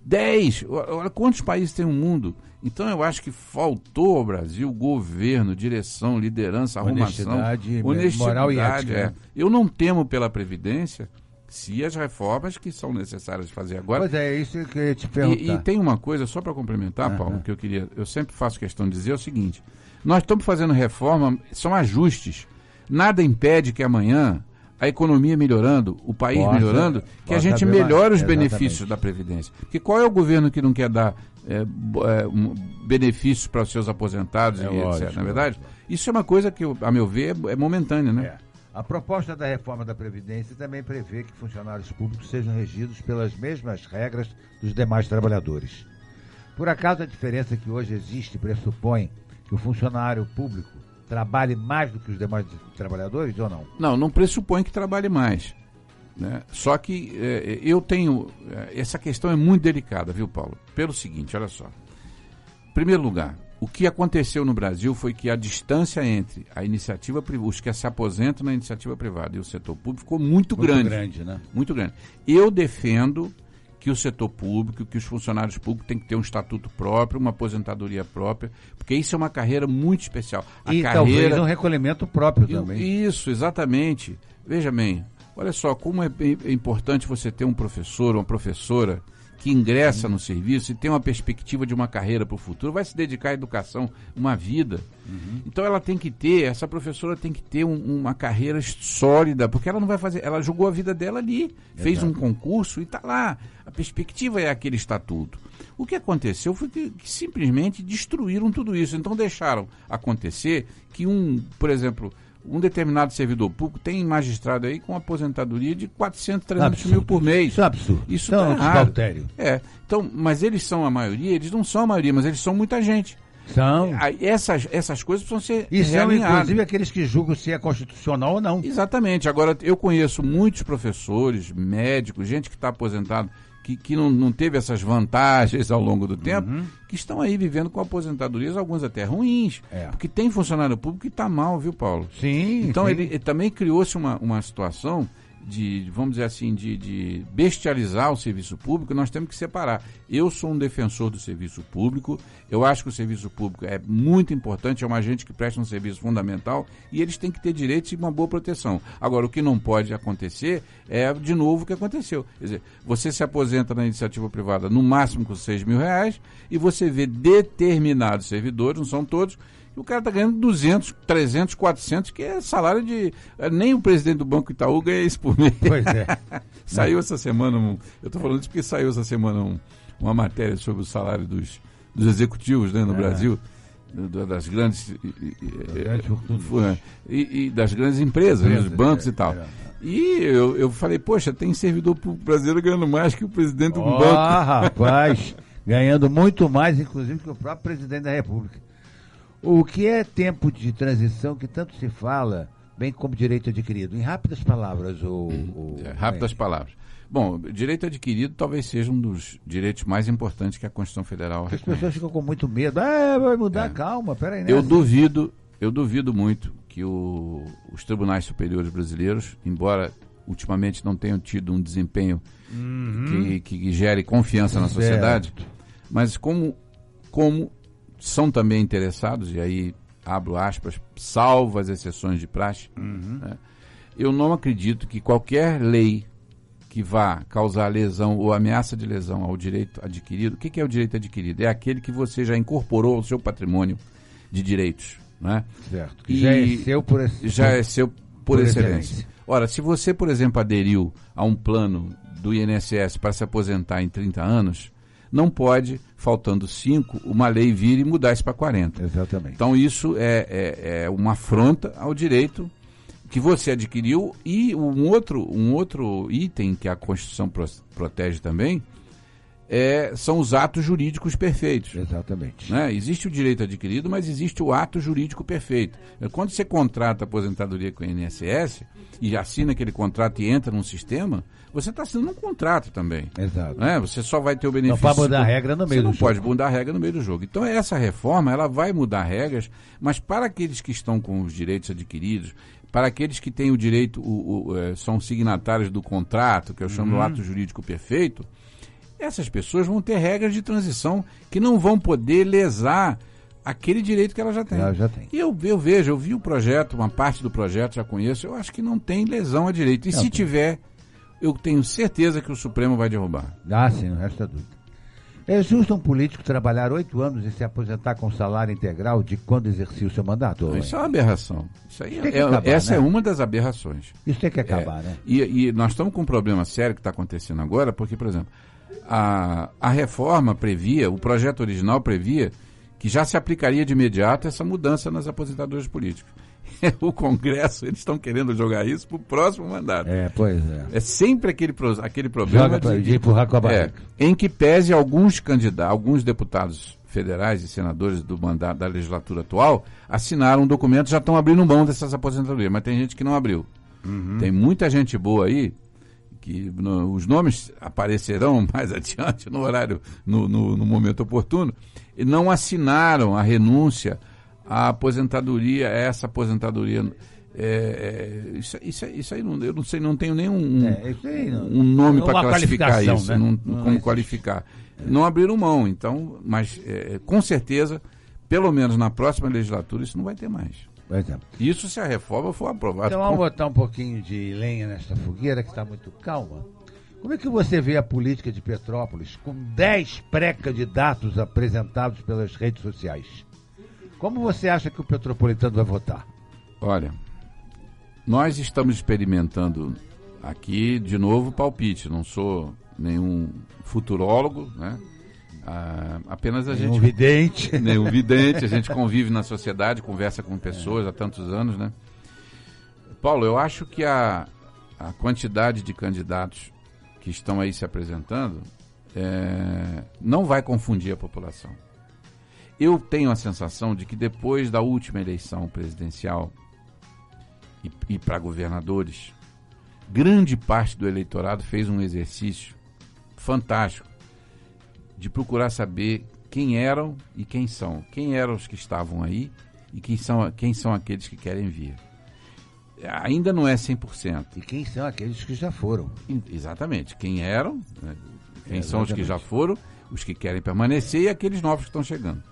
10, olha quantos países tem no mundo. Então eu acho que faltou ao Brasil governo, direção, liderança, arrumação, honestidade, moral e ética. Eu não temo pela Previdência, se as reformas que são necessárias fazer agora... Pois é isso que eu ia te perguntar. E tem uma coisa, só para complementar, Paulo, que eu sempre faço questão de dizer é o seguinte, nós estamos fazendo reforma, são ajustes, nada impede que amanhã a economia melhorando, o país melhorando, que a gente melhore os benefícios da Previdência. Porque qual é o governo que não quer dar benefícios para os seus aposentados e etc, não é verdade? Isso é uma coisa que, a meu ver, é momentânea, né? A proposta da reforma da Previdência também prevê que funcionários públicos sejam regidos pelas mesmas regras dos demais trabalhadores. Por acaso a diferença que hoje existe pressupõe que o funcionário público trabalhe mais do que os demais trabalhadores ou não? Não pressupõe que trabalhe mais, né? Só que eu tenho... essa questão é muito delicada, viu, Paulo? Pelo seguinte, olha só. Em primeiro lugar, o que aconteceu no Brasil foi que a distância entre a iniciativa privada, os que se aposentam na iniciativa privada e o setor público ficou muito grande, né? Muito grande. Eu defendo que o setor público, que os funcionários públicos têm que ter um estatuto próprio, uma aposentadoria própria, porque isso é uma carreira muito especial. Talvez um recolhimento próprio também. Isso, exatamente. Veja bem, olha só como é importante você ter um professor ou uma professora que ingressa no serviço e tem uma perspectiva de uma carreira para o futuro, vai se dedicar à educação, uma vida. Então essa professora tem que ter uma carreira sólida, porque ela não vai fazer, ela jogou a vida dela ali, fez um concurso e está lá. A perspectiva é aquele estatuto. O que aconteceu foi que simplesmente destruíram tudo isso. Então deixaram acontecer que por exemplo, um determinado servidor público tem magistrado aí com aposentadoria de 400, 300 mil por mês. Isso é absurdo. Isso é errado. Então, mas eles são a maioria, eles não são a maioria, mas eles são muita gente. São. Essas coisas precisam ser e são, inclusive, aqueles que julgam se é constitucional ou não. Exatamente. Agora, eu conheço muitos professores, médicos, gente que está aposentado, que não teve essas vantagens ao longo do tempo, que estão aí vivendo com aposentadorias, alguns até ruins, porque tem funcionário público que está mal, viu, Paulo? Sim. Então, ele também criou-se uma situação de, vamos dizer assim, de bestializar o serviço público. Nós temos que separar. Eu sou um defensor do serviço público, eu acho que o serviço público é muito importante, é uma agente que presta um serviço fundamental e eles têm que ter direitos e uma boa proteção. Agora, o que não pode acontecer é, de novo, o que aconteceu. Quer dizer, você se aposenta na iniciativa privada no máximo com R$6 mil e você vê determinados servidores, não são todos, e o cara está ganhando 200, 300, 400, que é salário de... Nem o presidente do Banco Itaú ganha isso por mês. Pois é. Saiu essa semana, eu estou falando isso porque saiu essa semana uma matéria sobre o salário dos executivos, né, no Brasil. das grandes fortunas. E das grandes empresas, dos bancos e tal. E eu falei, poxa, tem servidor brasileiro ganhando mais que o presidente do banco. Ah, rapaz, ganhando muito mais, inclusive, que o próprio presidente da República. O que é tempo de transição que tanto se fala, bem como direito adquirido? Em rápidas palavras, rápidas palavras. Bom, direito adquirido talvez seja um dos direitos mais importantes que a Constituição Federal reconhece. As pessoas ficam com muito medo. Vai mudar, calma, peraí. Eu duvido muito que os tribunais superiores brasileiros, embora ultimamente não tenham tido um desempenho que gere confiança na sociedade, mas como são também interessados, e aí abro aspas, salvo as exceções de praxe, né, eu não acredito que qualquer lei que vá causar lesão ou ameaça de lesão ao direito adquirido. O que é o direito adquirido? É aquele que você já incorporou ao seu patrimônio de direitos. Né? Certo. E já é seu por excelência. Ora, se você, por exemplo, aderiu a um plano do INSS para se aposentar em 30 anos, não pode, faltando 5, uma lei vir e mudar isso para 40. Exatamente. Então isso é uma afronta ao direito que você adquiriu. E um outro item que a Constituição protege também são os atos jurídicos perfeitos. Exatamente. Né? Existe o direito adquirido, mas existe o ato jurídico perfeito. Quando você contrata a aposentadoria com o INSS e assina aquele contrato e entra num sistema, você está assinando um contrato também. Exato. Né? Você só vai ter o benefício... Não pode mudar a regra no meio do jogo. Você não pode mudar a regra no meio do jogo. Então essa reforma, ela vai mudar regras, mas para aqueles que estão com os direitos adquiridos, para aqueles que têm o direito, são signatários do contrato, que eu chamo do ato jurídico perfeito, essas pessoas vão ter regras de transição que não vão poder lesar aquele direito que ela já tem. E eu vi o projeto, uma parte do projeto já conheço, eu acho que não tem lesão a direito. E se tiver, eu tenho certeza que o Supremo vai derrubar. Sim, não resta dúvida. É justo um político trabalhar 8 anos e se aposentar com salário integral de quando exercia o seu mandato? Isso é uma aberração. Essa é uma das aberrações. Isso tem que acabar, né? E nós estamos com um problema sério que está acontecendo agora, porque, por exemplo, a reforma previa, o projeto original previa que já se aplicaria de imediato essa mudança nas aposentadorias políticas. O Congresso, eles estão querendo jogar isso para o próximo mandato. Pois é. É sempre aquele problema de empurrar com a barriga. Em que pese alguns deputados federais e senadores do mandato da legislatura atual assinaram um documento, já estão abrindo mão dessas aposentadorias, mas tem gente que não abriu. Tem muita gente boa aí, que os nomes aparecerão mais adiante no horário, no momento oportuno, e não assinaram a renúncia à aposentadoria, essa aposentadoria. Isso aí eu não sei, não tenho nenhum um nome para classificar isso, né? Como qualificar. Não abriram mão, então, mas com certeza, pelo menos na próxima legislatura, isso não vai ter mais. Isso se a reforma for aprovada. Então vamos botar um pouquinho de lenha nesta fogueira que está muito calma. Como é que você vê a política de Petrópolis com 10 pré-candidatos apresentados pelas redes sociais? Como você acha que o petropolitano vai votar? Olha, nós estamos experimentando aqui, de novo, palpite. Não sou nenhum futurólogo, né? Apenas a gente... Nenhum vidente. A gente convive na sociedade, conversa com pessoas há tantos anos, né? Paulo, eu acho que a quantidade de candidatos que estão aí se apresentando não vai confundir a população. Eu tenho a sensação de que depois da última eleição presidencial e para governadores, grande parte do eleitorado fez um exercício fantástico de procurar saber quem eram e quem são. Quem eram os que estavam aí e quem são aqueles que querem vir. Ainda não é 100%. E quem são aqueles que já foram. Exatamente. Quem eram, né? Quem são os que já foram, os que querem permanecer e aqueles novos que estão chegando.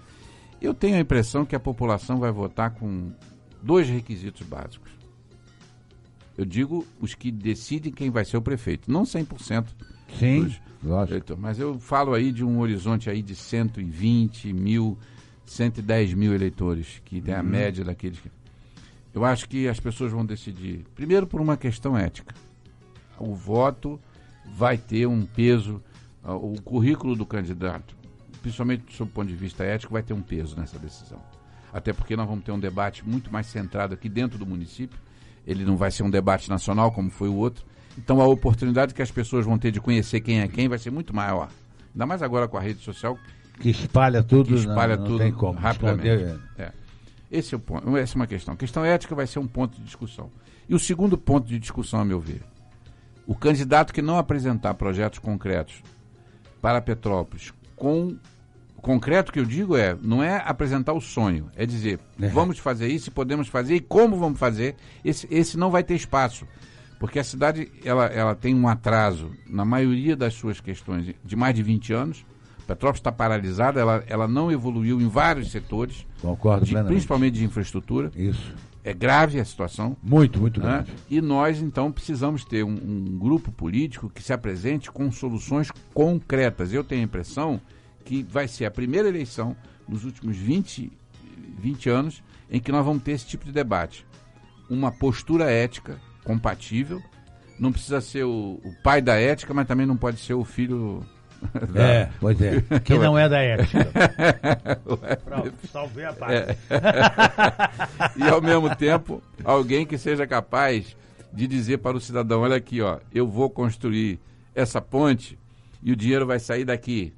Eu tenho a impressão que a população vai votar com 2 requisitos básicos. Eu digo os que decidem quem vai ser o prefeito. Não 100%. Sim, lógico. Mas eu falo aí de um horizonte aí de 120 mil, 110 mil eleitores, que tem a média daqueles que... Eu acho que as pessoas vão decidir, primeiro por uma questão ética. O voto vai ter um peso, o currículo do candidato, principalmente sob o ponto de vista ético, vai ter um peso nessa decisão. até porque nós vamos ter um debate muito mais centrado aqui dentro do município. Ele não vai ser um debate nacional como foi o outro. Então a oportunidade que as pessoas vão ter de conhecer quem é quem vai ser muito maior. Ainda mais agora com a rede social. Que espalha tudo, que espalha não tudo tem como rapidamente. Esse é o ponto. Essa é uma questão. A questão ética vai ser um ponto de discussão. E o segundo ponto de discussão, a meu ver, o candidato que não apresentar projetos concretos para Petrópolis, concreto que eu digo não é apresentar o sonho, é dizer, vamos fazer isso, podemos fazer e como vamos fazer, esse não vai ter espaço. Porque a cidade ela tem um atraso na maioria das suas questões de mais de 20 anos. Petrópolis está paralisada, ela não evoluiu em vários setores. Concordo plenamente. Principalmente de infraestrutura. Isso. É grave a situação. Muito, muito grave. E nós, então, precisamos ter um grupo político que se apresente com soluções concretas. Eu tenho a impressão que vai ser a primeira eleição nos últimos 20 anos em que nós vamos ter esse tipo de debate. Uma postura ética compatível, não precisa ser o pai da ética, mas também não pode ser o filho pois é, quem não é da ética. Pronto, salvei a parte. E ao mesmo tempo, alguém que seja capaz de dizer para o cidadão, olha aqui, eu vou construir essa ponte e o dinheiro vai sair daqui.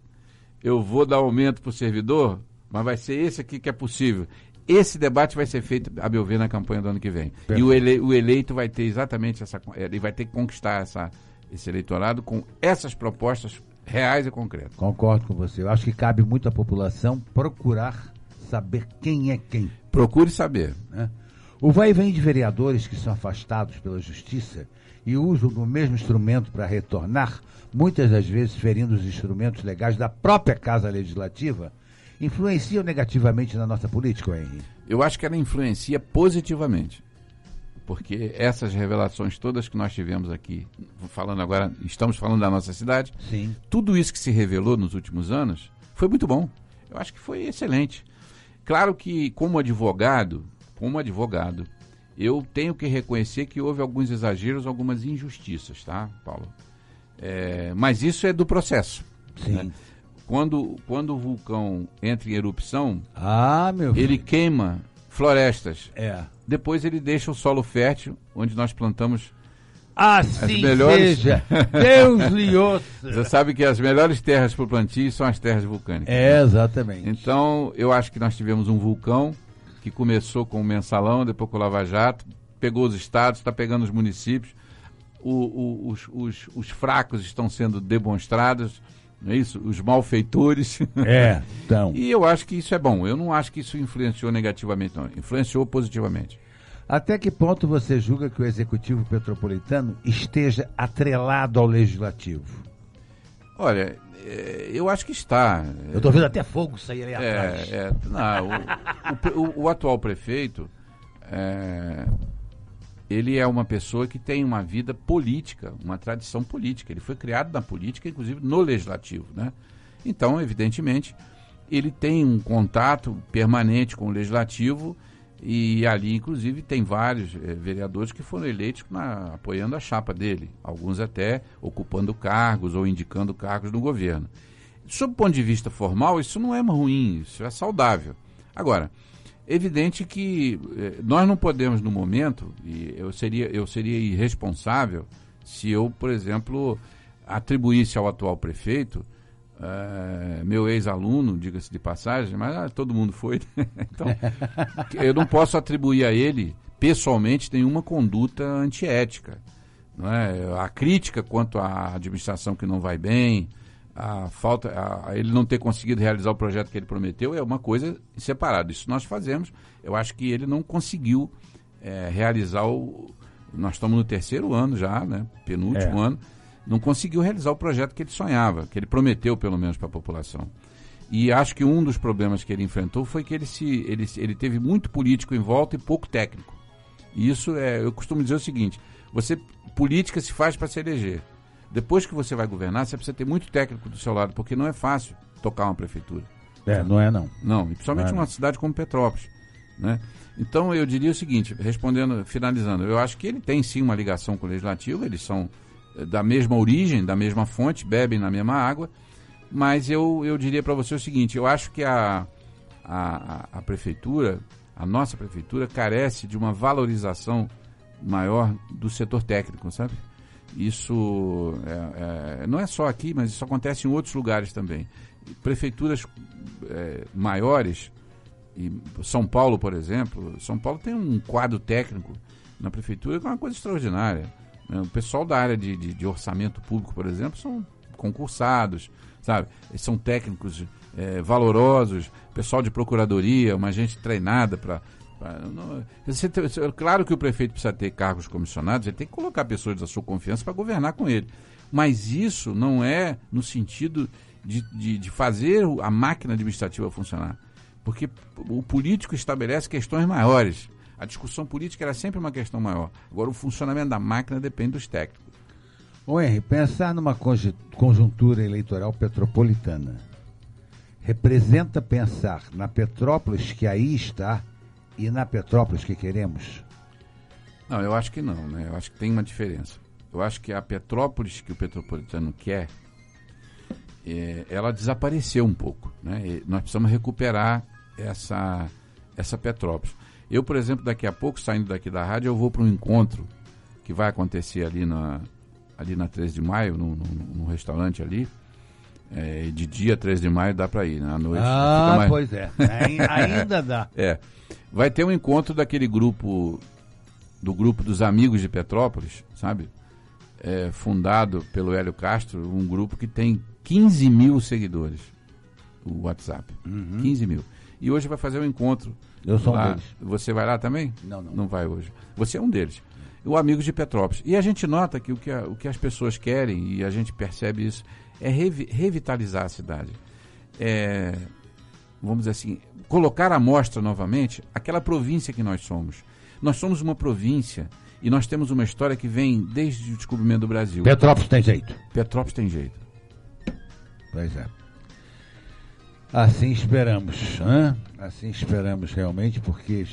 Eu vou dar aumento para o servidor, mas vai ser esse aqui que é possível. Esse debate vai ser feito, a meu ver, na campanha do ano que vem. Perfeito. E o eleito vai ter exatamente ele vai ter que conquistar esse eleitorado com essas propostas reais e concretas. Concordo com você. Eu acho que cabe muito à população procurar saber quem é quem. Procure saber. O vai e vem de vereadores que são afastados pela justiça e usam do mesmo instrumento para retornar, muitas das vezes ferindo os instrumentos legais da própria Casa Legislativa, influenciam negativamente na nossa política, Henry? Eu acho que ela influencia positivamente. Porque essas revelações todas que nós tivemos aqui, estamos falando da nossa cidade, sim, tudo isso que se revelou nos últimos anos foi muito bom. Eu acho que foi excelente. Claro que, como advogado, eu tenho que reconhecer que houve alguns exageros, algumas injustiças, tá, Paulo? Mas isso é do processo. Sim. Né? Quando o vulcão entra em erupção, meu ele queima florestas. Depois ele deixa o solo fértil, onde nós plantamos assim as melhores... seja. Deus lhe ouça. Você sabe que as melhores terras para o plantio são as terras vulcânicas. Exatamente. Então, eu acho que nós tivemos um vulcão que começou com o Mensalão, depois com o Lava Jato, pegou os estados, está pegando os municípios. Os fracos estão sendo demonstrados, não é isso? Os malfeitores. Então. E eu acho que isso é bom. Eu não acho que isso influenciou negativamente, não. Influenciou positivamente. Até que ponto você julga que o Executivo Petropolitano esteja atrelado ao Legislativo? Olha, eu acho que está. Eu estou vendo até fogo sair ali atrás. O atual prefeito, ele é uma pessoa que tem uma vida política, uma tradição política. Ele foi criado na política, inclusive no Legislativo, né? Então, evidentemente, ele tem um contato permanente com o Legislativo e ali, inclusive, tem vários vereadores que foram eleitos apoiando a chapa dele, alguns até ocupando cargos ou indicando cargos no governo. Sob o ponto de vista formal, isso não é ruim, isso é saudável. Agora, evidente que nós não podemos, no momento, e eu seria irresponsável se eu, por exemplo, atribuísse ao atual prefeito, meu ex-aluno, diga-se de passagem, mas todo mundo foi, então eu não posso atribuir a ele, pessoalmente, nenhuma conduta antiética. Não é? A crítica quanto à administração que não vai bem, ele não ter conseguido realizar o projeto que ele prometeu é uma coisa separada. Isso nós fazemos. Eu acho que ele não conseguiu realizar nós estamos no 3º ano já, né? Penúltimo ano. Não conseguiu realizar o projeto que ele sonhava, que ele prometeu pelo menos para a população. E acho que um dos problemas que ele enfrentou foi que ele teve muito político em volta e pouco técnico. E isso eu costumo dizer o seguinte: política se faz para se eleger. Depois que você vai governar, você precisa ter muito técnico do seu lado, porque não é fácil tocar uma prefeitura. Não é não. Não, e principalmente numa cidade como Petrópolis, né? Então eu diria o seguinte, finalizando, eu acho que ele tem sim uma ligação com o Legislativo, eles são da mesma origem, da mesma fonte, bebem na mesma água, mas eu diria para você o seguinte: eu acho que a prefeitura, a nossa prefeitura, carece de uma valorização maior do setor técnico, sabe? Isso não é só aqui, mas isso acontece em outros lugares também. Prefeituras maiores, e São Paulo, por exemplo, São Paulo tem um quadro técnico na prefeitura que é uma coisa extraordinária. O pessoal da área de orçamento público, por exemplo, são concursados, sabe? São técnicos valorosos, pessoal de procuradoria, uma gente treinada para... Claro que o prefeito precisa ter cargos comissionados, ele tem que colocar pessoas da sua confiança para governar com ele. Mas isso não é no sentido de fazer a máquina administrativa funcionar. Porque o político estabelece questões maiores. A discussão política era sempre uma questão maior. Agora, o funcionamento da máquina depende dos técnicos. Ô Henry, pensar numa conjuntura eleitoral petropolitana representa pensar na Petrópolis que aí está e na Petrópolis que queremos? Não, eu acho que não, né? Eu acho que tem uma diferença. Eu acho que a Petrópolis que o petropolitano quer, ela desapareceu um pouco, né? E nós precisamos recuperar essa Petrópolis. Eu, por exemplo, daqui a pouco, saindo daqui da rádio, eu vou para um encontro que vai acontecer ali na 13 de maio, num restaurante ali. De dia, 13 de maio, dá para ir, né? À noite. Pois é. Ainda dá. Vai ter um encontro daquele grupo dos Amigos de Petrópolis, sabe? Fundado pelo Hélio Castro, um grupo que tem 15 mil seguidores, o WhatsApp. 15 mil. E hoje vai fazer um encontro. Eu sou lá. um deles. Você vai lá também? Não. Não vai hoje. Você é um deles. O Amigos de Petrópolis. E a gente nota que o que as pessoas querem, e a gente percebe isso, é revitalizar a cidade. Vamos dizer assim, colocar à mostra novamente aquela província que nós somos. Nós somos uma província e nós temos uma história que vem desde o descobrimento do Brasil. Petrópolis tem jeito. Petrópolis tem jeito. Pois é. Assim esperamos, né? Assim esperamos realmente, porque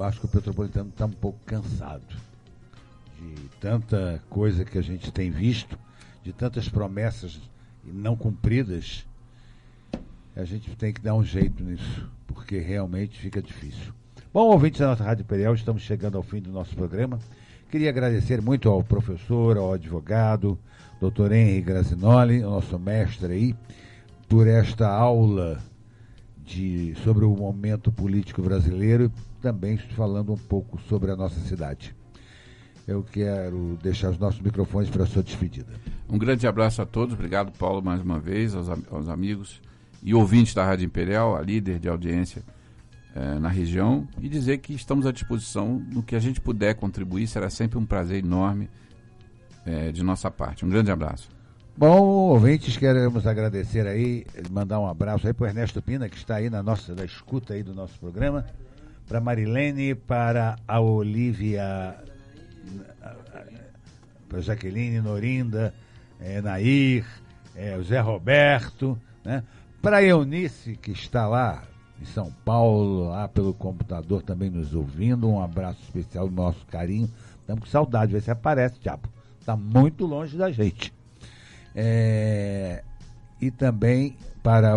acho que o petropolitano está um pouco cansado de tanta coisa que a gente tem visto, de tantas promessas não cumpridas. A gente tem que dar um jeito nisso, porque realmente fica difícil. Bom, ouvintes da nossa Rádio Imperial, estamos chegando ao fim do nosso programa. Queria agradecer muito ao professor, ao advogado, Dr. Henry Grazinoli, nosso mestre aí, por esta aula sobre o momento político brasileiro, também falando um pouco sobre a nossa cidade. Eu quero deixar os nossos microfones para a sua despedida. Um grande abraço a todos, obrigado, Paulo, mais uma vez, aos amigos e ouvintes da Rádio Imperial, a líder de audiência na região, e dizer que estamos à disposição no que a gente puder contribuir, será sempre um prazer enorme de nossa parte. Um grande abraço. Bom, ouvintes, queremos agradecer aí, mandar um abraço aí para o Ernesto Pina, que está aí na escuta aí do nosso programa, para a Marilene, para a Olívia, para a Jaqueline, Norinda, Nair, o Zé Roberto, né? Para a Eunice, que está lá em São Paulo, lá pelo computador também nos ouvindo, um abraço especial, nosso carinho. Estamos com saudade, vê se aparece, diabo. Está muito longe da gente. E também para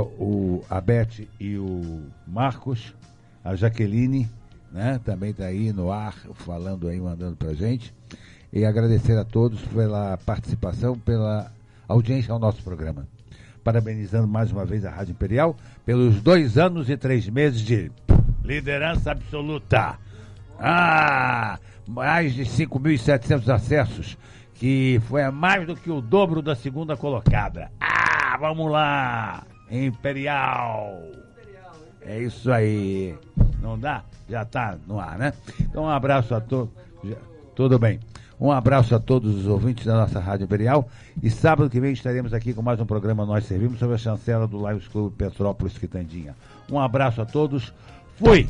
a Beth e o Marcos, a Jaqueline, né? Também está aí no ar, falando aí, mandando para a gente. E agradecer a todos pela participação, pela audiência ao nosso programa. Parabenizando mais uma vez a Rádio Imperial pelos 2 anos e 3 meses de liderança absoluta. Mais de 5.700 acessos, que foi mais do que o dobro da segunda colocada. Vamos lá, Imperial. É isso aí. Não dá? Já está no ar, né? Então um abraço a todos. Tudo bem. Um abraço a todos os ouvintes da nossa Rádio Imperial. E sábado que vem estaremos aqui com mais um programa Nós Servimos, sobre a chancela do Lions Clube Petrópolis Quitandinha. Um abraço a todos. Fui!